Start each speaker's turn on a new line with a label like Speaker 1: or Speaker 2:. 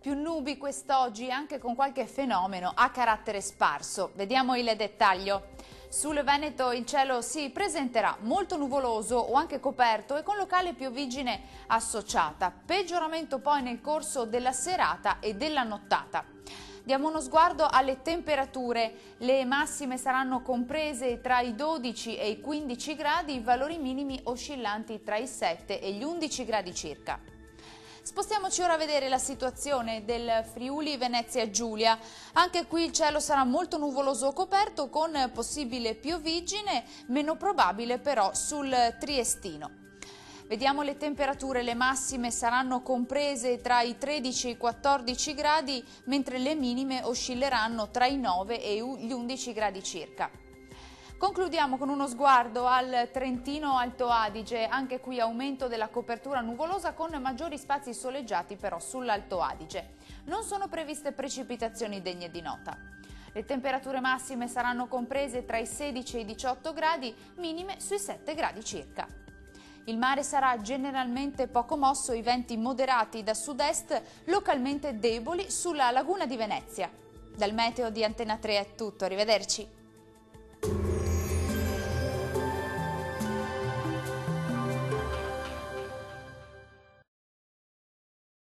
Speaker 1: Più nubi quest'oggi, anche con qualche fenomeno a carattere sparso. Vediamo il dettaglio. Sul Veneto il cielo si presenterà molto nuvoloso o anche coperto e con locale pioviggine associata. Peggioramento poi nel corso della serata e della nottata. Diamo uno sguardo alle temperature. Le massime saranno comprese tra i 12 e i 15 gradi, i valori minimi oscillanti tra i 7 e gli 11 gradi circa. Spostiamoci ora a vedere la situazione del Friuli Venezia Giulia. Anche qui il cielo sarà molto nuvoloso o coperto con possibile pioviggine, meno probabile però sul Triestino. Vediamo le temperature, le massime saranno comprese tra i 13 e i 14 gradi, mentre le minime oscilleranno tra i 9 e gli 11 gradi circa. Concludiamo con uno sguardo al Trentino Alto Adige, anche qui aumento della copertura nuvolosa con maggiori spazi soleggiati però sull'Alto Adige. Non sono previste precipitazioni degne di nota. Le temperature massime saranno comprese tra i 16 e i 18 gradi, minime sui 7 gradi circa. Il mare sarà generalmente poco mosso, i venti moderati da sud-est, localmente deboli sulla laguna di Venezia. Dal meteo di Antena 3 è tutto, arrivederci.